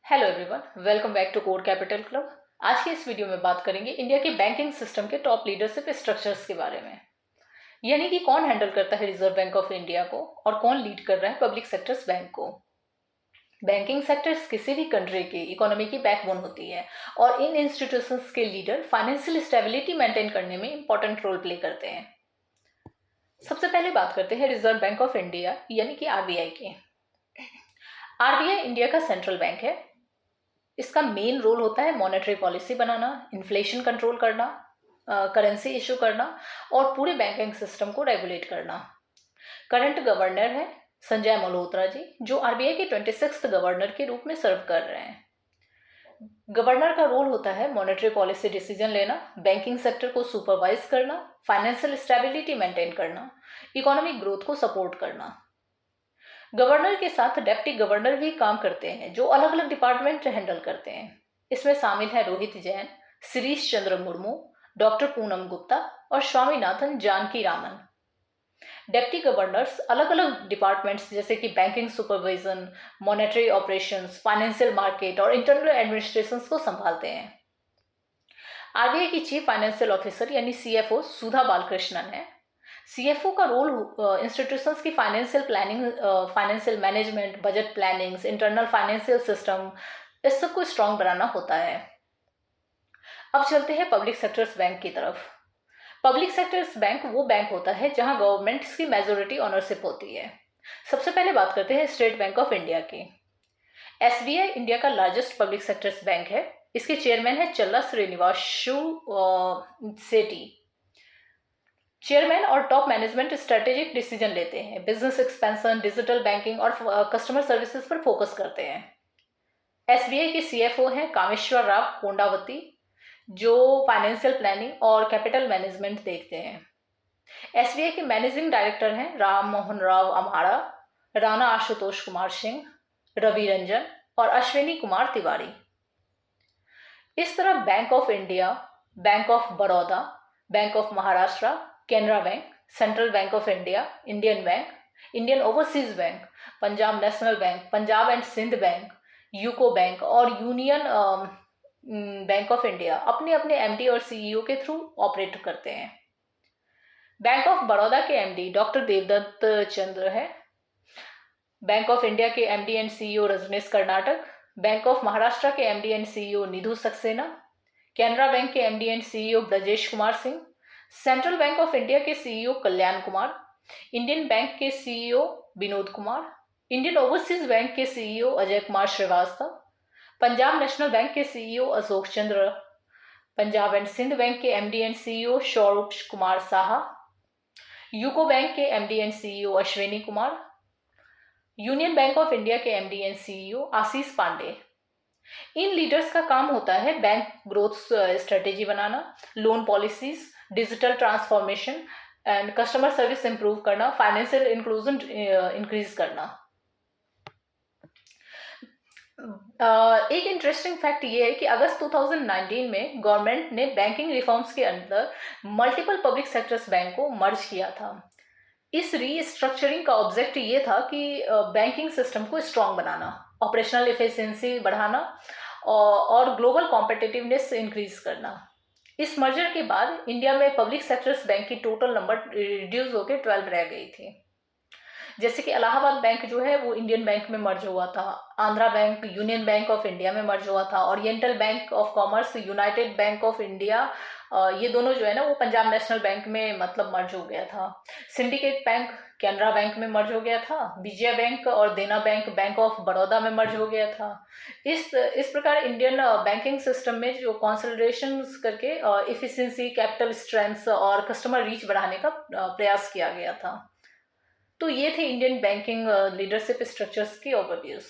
Hello everyone, welcome back to core capital club. आज की इस वीडियो में बात करेंगे इंडिया के बैंकिंग सिस्टम के टॉप लीडरशिप स्ट्रक्चर्स के बारे में। यानी कि कौन हैंडल करता है रिजर्व बैंक ऑफ इंडिया को और कौन लीड कर रहा है पब्लिक सेक्टर्स बैंक को। बैंकिंग सेक्टर्स किसी भी कंट्री की इकोनॉमी की बैकबोन होती है और इन इंस्टीट्यूशंस के लीडर फाइनेंशियल स्टेबिलिटी मेंटेन करने में इंपॉर्टेंट रोल प्ले करते हैं। सबसे पहले बात करते हैं रिजर्व बैंक ऑफ इंडिया यानी कि आरबीआई की। आरबीआई इंडिया का सेंट्रल बैंक है। इसका मेन रोल होता है मॉनेटरी पॉलिसी बनाना, इन्फ्लेशन कंट्रोल करना, करेंसी इशू करना और पूरे बैंकिंग सिस्टम को रेगुलेट करना। करंट गवर्नर है संजय मल्होत्रा जी, जो आरबीआई के 26th गवर्नर के रूप में सर्व कर रहे हैं। गवर्नर का रोल होता है मॉनेटरी पॉलिसी डिसीजन लेना, बैंकिंग सेक्टर को सुपरवाइज करना, फाइनेंशियल स्टेबिलिटी मेंटेन करना, इकोनॉमिक ग्रोथ को सपोर्ट करना। गवर्नर के साथ डेप्टी गवर्नर भी काम करते हैं जो अलग अलग डिपार्टमेंट हैंडल करते हैं। इसमें शामिल है रोहित जैन, शिरीष चंद्र मुर्मू, डॉक्टर पूनम गुप्ता और स्वामीनाथन जानकी रामन। डेप्टी गवर्नर्स अलग अलग डिपार्टमेंट्स जैसे कि banking supervision, monetary operations, financial market और इंटरनल एडमिनिस्ट्रेशन को संभालते हैं। आरबीआई की चीफ फाइनेंशियल ऑफिसर यानी सीएफओ सुधा बालकृष्णन है। सीएफओ का रोल इंस्टीट्यूशंस की financial planning, financial management, budget plannings, internal financial system, इस सब को स्ट्रांग बनाना होता है। अब चलते हैं पब्लिक सेक्टर्स बैंक की तरफ। पब्लिक सेक्टर्स बैंक वो बैंक होता है जहां गवर्नमेंट्स की मेजोरिटी ओनरशिप होती है। सबसे पहले बात करते हैं स्टेट बैंक ऑफ इंडिया की। एसबीआई इंडिया का लार्जेस्ट पब्लिक सेक्टर्स बैंक है। इसके चेयरमैन है चल्ला श्रीनिवासु सेठी। चेयरमैन और टॉप मैनेजमेंट स्ट्रेटेजिक डिसीजन लेते हैं, बिजनेस एक्सपेंशन, डिजिटल बैंकिंग और कस्टमर सर्विसेज पर फोकस करते हैं। एसबीआई के सीएफओ हैं कामेश्वर राव कोंडावती, जो फाइनेंशियल प्लानिंग और कैपिटल मैनेजमेंट देखते हैं। एसबीआई के मैनेजिंग डायरेक्टर हैं राम मोहन राव अमाड़ा, राणा आशुतोष कुमार सिंह, रवि रंजन और अश्विनी कुमार तिवारी। इस तरह bank of India, bank of Baroda, bank of Maharashtra, Canara bank, central bank of India, Indian bank, Indian overseas bank, Punjab national bank, Punjab and Sindh bank, UCO bank और यूनियन बैंक ऑफ इंडिया अपने अपने एमडी और सीईओ के थ्रू ऑपरेट करते हैं। बैंक ऑफ बड़ौदा के MD doctor Devdutt Chandra है। Bank of India के MD and CEO Rajneesh Karnataka, bank of Maharashtra के MD and CEO Nidhu Saxena, Canara bank के MD and CEO Brajesh Kumar Singh, central bank of India के CEO Kalyan Kumar, Indian bank के CEO Vinod Kumar, Indian overseas bank के CEO Ajay Kumar Srivastava, Punjab national bank के CEO Ashok Chandra, Punjab and Sindh bank के MD and CEO Swarup Kumar Saha, UCO bank के MD and CEO Ashwini Kumar, union bank of India के MD and CEO Ashish Pandey. इन leaders का काम होता है बैंक ग्रोथ स्ट्रेटेजी बनाना, loan policies, digital transformation and customer service improve करना, फाइनेंशियल इंक्लूजन इंक्रीज करना। एक इंटरेस्टिंग फैक्ट ये है कि अगस्त 2019 में गवर्नमेंट ने बैंकिंग रिफॉर्म्स के अंदर मल्टीपल पब्लिक सेक्टर्स बैंक को मर्ज किया था। इस रीस्ट्रक्चरिंग का ऑब्जेक्ट ये था कि बैंकिंग सिस्टम को स्ट्रांग बनाना, ऑपरेशनल एफिशिएंसी बढ़ाना और ग्लोबल कॉम्पिटिटिवनेस इंक्रीज करना। इस मर्जर के बाद इंडिया में पब्लिक सेक्टर्स बैंक की टोटल नंबर रिड्यूस होकर 12 रह गई थी। जैसे कि इलाहाबाद बैंक जो है वो इंडियन बैंक में मर्ज हुआ था, Andhra bank union bank of India में मर्ज हुआ था, oriental bank of commerce United bank of India, ये दोनों जो है ना वो पंजाब नेशनल बैंक में मतलब मर्ज हो गया था। सिंडिकेट बैंक कैनरा बैंक में मर्ज हो गया था, विजया बैंक और देना बैंक बैंक ऑफ बड़ौदा में मर्ज हो गया था। इस प्रकार इंडियन बैंकिंग सिस्टम में जो कंसोलिडेशन करके एफिशिएंसी, कैपिटल स्ट्रेंथ और कस्टमर रीच बढ़ाने का प्रयास किया गया था। तो ये थे इंडियन बैंकिंग लीडरशिप स्ट्रक्चर्स के ओवरव्यूज।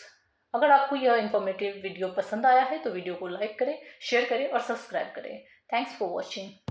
अगर आपको यह इंफॉर्मेटिव वीडियो पसंद आया है तो वीडियो को लाइक करें, शेयर करें और सब्सक्राइब करें। Thanks for watching.